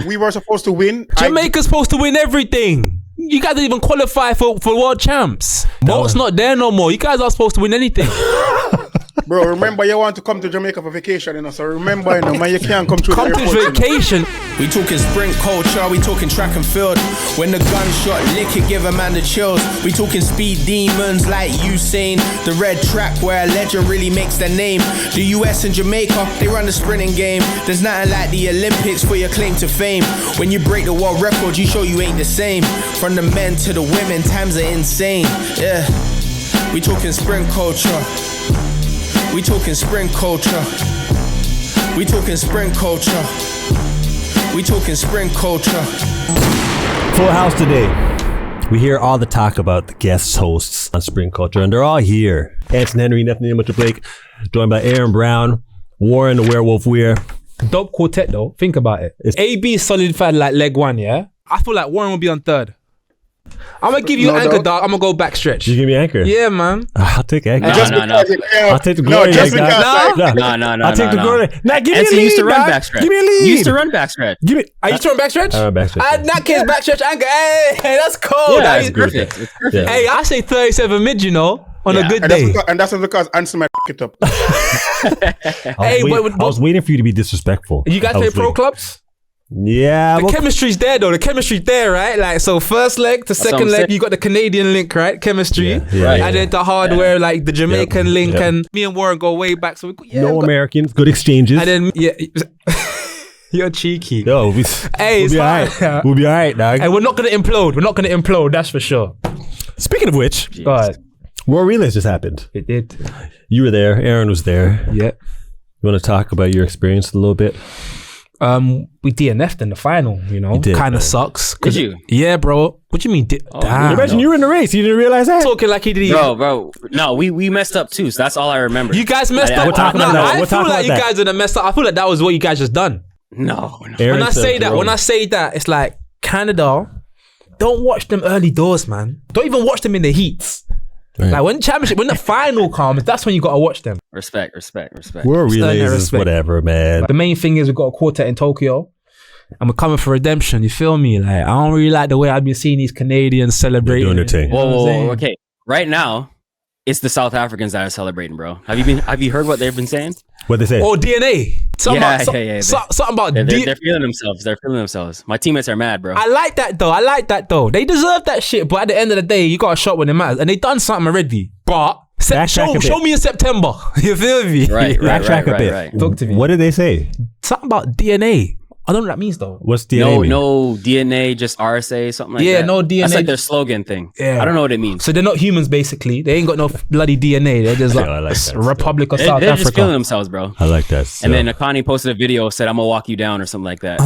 we were supposed to win. Jamaica's supposed to win everything. You guys didn't even qualify for world champs. Bolt's not there no more. You guys are supposed to win anything. Bro, remember you want to come to Jamaica for vacation, you know. So remember, you know, man, you can't come to vacation. We talking sprint culture, we talking track and field. When the gunshot lick it, give a man the chills. We talking speed demons like Usain. The red track where a legend really makes their name. The US and Jamaica, they run the sprinting game. There's nothing like the Olympics for your claim to fame. When you break the world record, you show you ain't the same. From the men to the women, times are insane. Yeah, we talking sprint culture. We talking sprint culture. We talking sprint culture. We talking sprint culture. Full house today. We hear all the talk about the guest hosts on Sprint Culture, and they're all here. Anson Henry, Nathaniel Mitchell Blake, joined by Aaron Brown, Warren the Werewolf Weir. Dope quartet though. Think about it. AB solidified like leg one, yeah? I feel like Warren will be on third. I'm gonna give you anchor, dog. I'm gonna go backstretch. You give me anchor? Yeah, man. I'll take anchor. No. I'll take the glory leg, guys. No. I'll take the glory leg. Now give me a lead, used to run backstretch. Give me a lead. You used to run backstretch. Give me. I used to run backstretch? I run backstretch. That kid's backstretch anchor. Hey, that's cold. Yeah, that it's perfect. It's perfect. Yeah. Hey, I say 37 mid, you know, on a good day. And that's because Anson might f*** it up. Hey, I was waiting for you to be disrespectful. You guys play pro clubs? Yeah. The chemistry's there though. The chemistry's there, right? Like, so first leg to second leg, you got the Canadian link, right? Chemistry. And then the hardware, like the Jamaican link. And me and Warren go way back. So no Americans, good exchanges. And then, you're cheeky. No, we'll be all right. We'll be all right, dog. And we're not going to implode. We're not going to implode, that's for sure. Speaking of which, go ahead. World Relays just happened. It did. You were there. Aaron was there. Yeah. You want to talk about your experience a little bit? We DNF'd in the final, you know. Kind of sucks. Did you? Yeah, bro. What do you mean? Damn. Imagine you were in the race. You didn't realize that? Talking like he did. Bro. No, we messed up too. So that's all I remember. You guys messed up. We'll talk about that. I feel like you guys didn't mess up. I feel like that was what you guys just done. No. When I say that, it's like Canada. Don't watch them early doors, man. Don't even watch them in the heats. Right. Like when the final comes, that's when you gotta watch them. Respect. World Relays is whatever, man. The main thing is we've got a quartet in Tokyo, and we're coming for redemption. You feel me? Like I don't really like the way I've been seeing these Canadians celebrating. Doing their thing. Whoa, okay. Right now, it's the South Africans that are celebrating, bro. Have you heard what they've been saying? What they say? Oh, DNA. Something about They're feeling themselves. They're feeling themselves. My teammates are mad, bro. I like that though. They deserve that shit. But at the end of the day, you got a shot when it matters, and they done something already. But show me in September. You feel me? Right. Talk to me. What did they say? Something about DNA. I don't know what that means though. What's DNA? No DNA, just RSA, something like that. Yeah, no DNA. That's like their slogan thing. Yeah. I don't know what it means. So they're not humans, basically. They ain't got no bloody DNA. They're just like Republic of South Africa. They're just feeling themselves, bro. I like that. So. And then Akani posted a video, said, "I'm gonna walk you down" or something like that.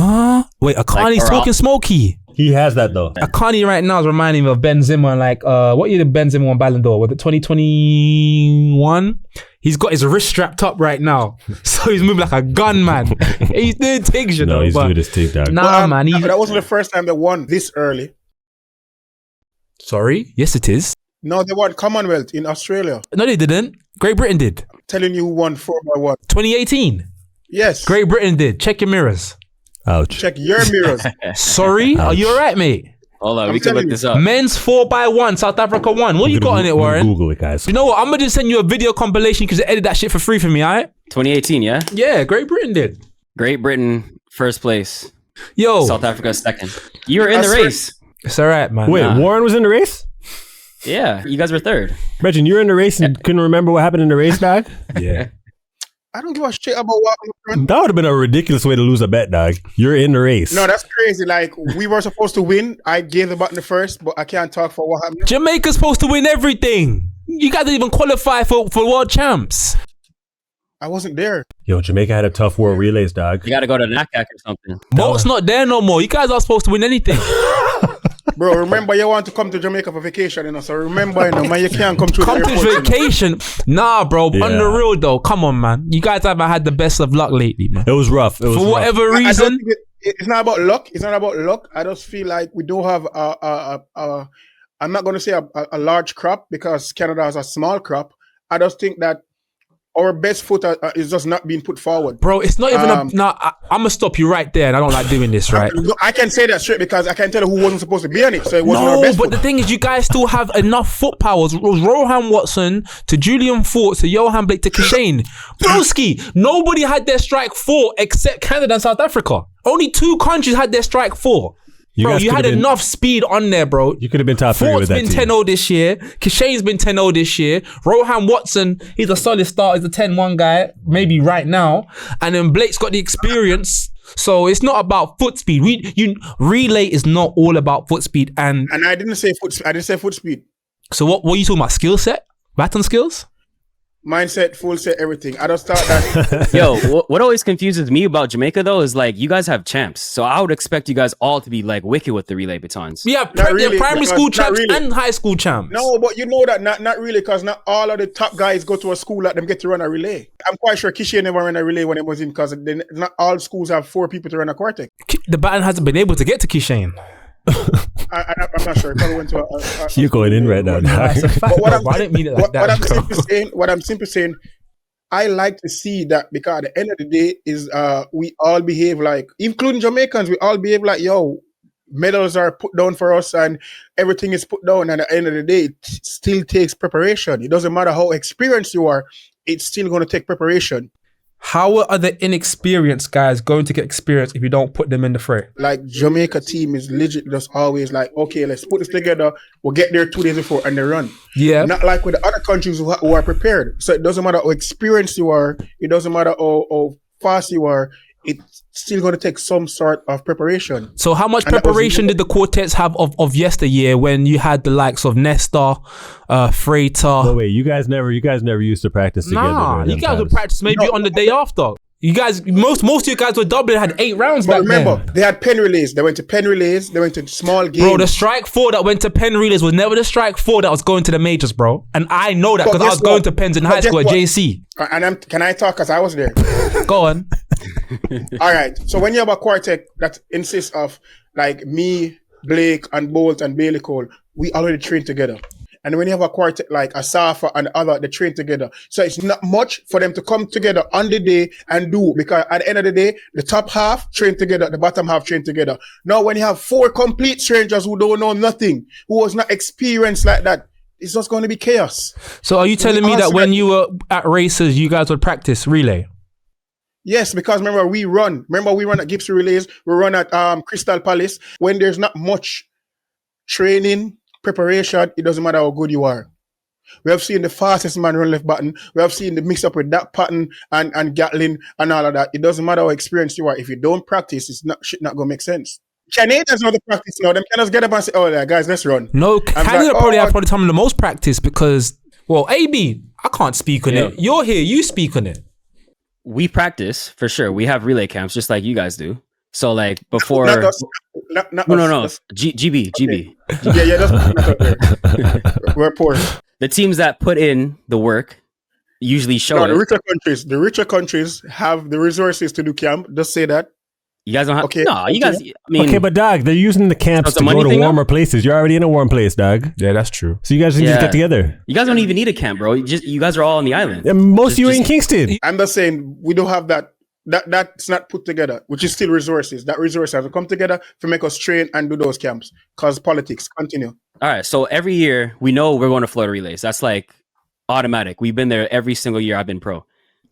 Wait, Akani's talking smoky. He has that though. Akani right now is reminding me of Benzema. Like, what year did Benzema won Ballon d'Or? Was it 2021? He's got his wrist strapped up right now, so he's moving like a gunman. He's doing things, you know. No, he's doing his thing, dog. Nah, man. That wasn't the first time they won this early. Sorry? Yes, it is. No, they won Commonwealth in Australia. No, they didn't. Great Britain did. I'm telling you who won 4x1. 2018. Yes. Great Britain did. Check your mirrors. Ouch. Check your mirrors. Sorry? Ouch. Are you alright, mate? Hold on, we can look this up. Men's 4x1, South Africa won. What you got on it, Warren? Google it, guys. You know what? I'm gonna just send you a video compilation because they edit that shit for free for me, alright? 2018, yeah? Yeah, Great Britain did. Great Britain, first place. Yo. South Africa, second. You were in the race. It's alright, man. Wait, Warren was in the race? Yeah, you guys were third. Imagine you're in the race and couldn't remember what happened in the race, dog? Yeah. I don't give a shit about what happened. That would have been a ridiculous way to lose a bet, dog. You're in the race. No, that's crazy. Like, we were supposed to win. I gave the button first, but I can't talk for what happened. Jamaica's supposed to win everything. You guys didn't even qualify for world champs. I wasn't there. Yo, Jamaica had a tough World Relays, dog. You got to go to NACAC or something. Bolt's not there no more. You guys are supposed to win anything. Bro, remember you want to come to Jamaica for vacation, you know. So remember, you know, man, you can't come to the airport. Come to vacation? Nah, bro. Yeah. On the real though, come on, man. You guys haven't had the best of luck lately, man. It was rough. It was for whatever reason. It's not about luck. It's not about luck. I just feel like we do have I'm not going to say a large crop because Canada has a small crop. I just think that our best foot is just not being put forward. Bro, it's not even I'm gonna stop you right there, and I don't like doing this, right? I can say that straight because I can tell who wasn't supposed to be on it, so it wasn't our best but foot. the thing is, you guys still have enough foot powers. It was Rohan Watson to Julian Fort to Johan Blake to Kishane. Broski, nobody had their strike 4 except Canada and South Africa. Only 2 countries had their strike 4. Bro, you had enough speed on there, bro. You could have been top 3 with that Fort's been team. 10-0 this year. Kishane's been 10-0 this year. Rohan Watson, he's a solid start. He's a 10-1 guy, maybe right now. And then Blake's got the experience. So it's not about foot speed. Relay is not all about foot speed. And I didn't say foot speed. So what are you talking about? Skill set? Baton skills? Mindset, full set, everything. I just thought that. Yo, what always confuses me about Jamaica though is like you guys have champs, so I would expect you guys all to be like wicked with the relay batons. Yeah, really, primary school champs really. and high school champs. No, but you know that not really, because not all of the top guys go to a school that them get to run a relay. I'm quite sure Kishay never ran a relay when he was in, because not all schools have 4 people to run a quartet. The Baton hasn't been able to get to Kishane. I'm not sure. He probably went to a You're going in right now. That's a fact, But bro. I didn't mean it like that. what I'm simply saying, I like to see that, because at the end of the day is we all behave like, including Jamaicans, we all behave like, yo, medals are put down for us and everything is put down, and at the end of the day, it still takes preparation. It doesn't matter how experienced you are, it's still going to take preparation. How are the inexperienced guys going to get experience if you don't put them in the fray? Like Jamaica team is legit just always like, okay, let's put this together. We'll get there 2 days before and they run. Yeah. Not like with the other countries who are prepared. So it doesn't matter how experienced you are. It doesn't matter how fast you are. It's still going to take some sort of preparation. So how much preparation did the quartets have of yesteryear when you had the likes of Nestor, Freighter? Oh wait, you guys never used to practice together. Nah, during you them guys would times. practice maybe on the day after. You guys, most of you guys were doubling, had 8 rounds But back remember, then. they had pen relays. They went to pen relays. They went to small games. Bro, the strike 4 that went to pen relays was never the strike 4 that was going to the majors, bro. And I know that But because I guess was going what? to pens in But high guess school at what? JC. And can I talk because I was there? Go on. All right. So when you have a quartet that insists of like me, Blake, and Bolt and Bailey Cole, we already train together. And when you have a quartet like Asafa and other, they train together. So it's not much for them to come together on the day and do, because at the end of the day, the top half train together, the bottom half train together. Now, when you have 4 complete strangers who don't know nothing, who was not experienced like that, it's just going to be chaos. So are you telling me that when you were at races, you guys would practice relay? Yes, because remember we run at Gibson Relays, we run at Crystal Palace. When there's not much training, preparation, it doesn't matter how good you are. We have seen the fastest man run left button. We have seen the mix up with that pattern and Gatlin and all of that. It doesn't matter how experienced you are. If you don't practice, it's not gonna make sense. Canadians know the practice now. Them can just get up and say, "Oh, yeah, guys, let's run." No, Canada like, probably have some of the most practice because, well, AB, I can't speak on it. You're here, you speak on it. We practice for sure. We have relay camps just like you guys do. So like before, Not us. Not us. GB. Yeah, we're poor. The teams that put in the work usually show No, it. the richer countries have the resources to do camp. Just say that. You guys don't have. Okay. No, you guys. I mean, Okay, but dog, they're using the camps So it's a to money go to thing now? warmer places. You're already in a warm place, dog. Yeah, that's true. So you guys can just get together. you guys don't even need a camp, bro. You guys are all on the island. And most of you are in Kingston. I'm just saying we don't have that. That's not put together, which is still resources. That resources have to come together to make us train and do those camps. Cause politics continue. All right. So every year we know we're going to Florida Relays. That's like automatic. We've been there every single year I've been pro.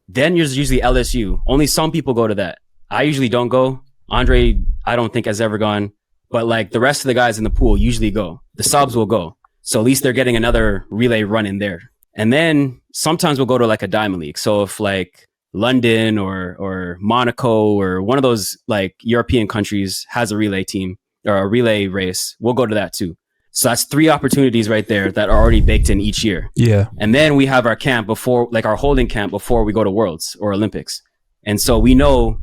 Then there's usually LSU. Only some people go to that. I usually don't go. Andre, I don't think has ever gone. But like the rest of the guys in the pool usually go. The subs will go. So at least they're getting another relay run in there. And then sometimes we'll go to like a Diamond League. So if like London or Monaco or one of those like European countries has a relay team or a relay race, we'll go to that too. So that's 3 opportunities right there that are already baked in each year. Yeah. And then we have our camp before, like our holding camp before we go to Worlds or Olympics. And so we know,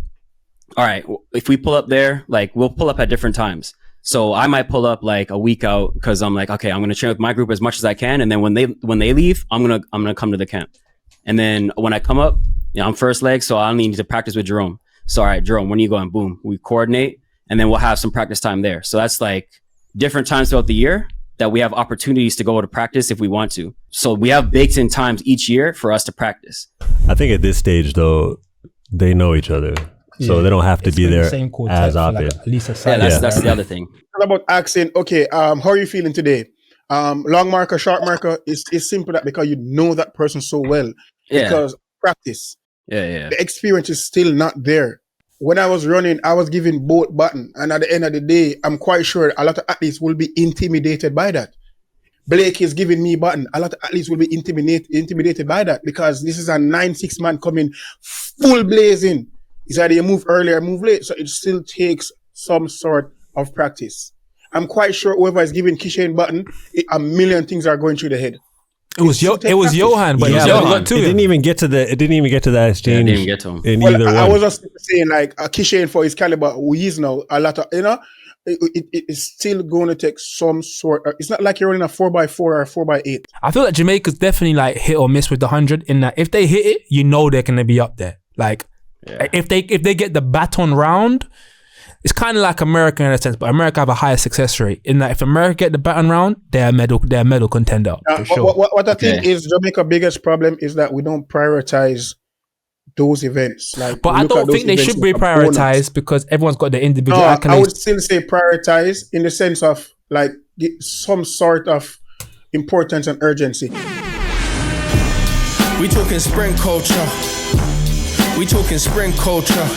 all right, if we pull up there, like we'll pull up at different times. So I might pull up like a week out because I'm like, okay, I'm going to train with my group as much as I can. And then when they leave, I'm going to come to the camp. And then when I come up, I'm first leg, so I only need to practice with Jerome. So, all right, Jerome, when are you going? Boom. We coordinate, and then we'll have some practice time there. So that's like different times throughout the year. that we have opportunities to go to practice if we want to. So we have baked in times each year for us to practice. I think at this stage, though, they know each other. So they don't have to be there as often. At least a That's the other thing. What about asking, okay, how are you feeling today? Long marker, short marker, it's simple that because you know that person so well. Yeah. Because practice. Yeah. The experience is still not there. When I was running, I was giving both button. And at the end of the day, I'm quite sure a lot of athletes will be intimidated by that. Blake is giving me button. A lot of athletes will be intimidated by that because this is a 9-6 man coming full blazing. It's either you move early or move late. So it still takes some sort of practice. I'm quite sure whoever is giving Kishane button, a million things are going through the head. It was Johan, but it didn't even get to that exchange. Didn't even get to him. In either I one. was just saying, like, Kishane for his caliber, who he is now, a lot of, it is still going to take some sort of, it's not like you're running a 4x4 or a 4x8. I feel like Jamaica's definitely like hit or miss with the 100 in that if they hit it, you know they're going to be up there. Like, if they get the baton round, it's kind of like America in a sense, but America have a higher success rate in that if America get the baton round, they're a medal contender for sure. What I think is Jamaica's biggest problem is that we don't prioritize those events. Like, but I don't think they should be prioritized because everyone's got their individual accolades. I would still say prioritize in the sense of like some sort of importance and urgency. We talking sprint culture. We talking sprint culture.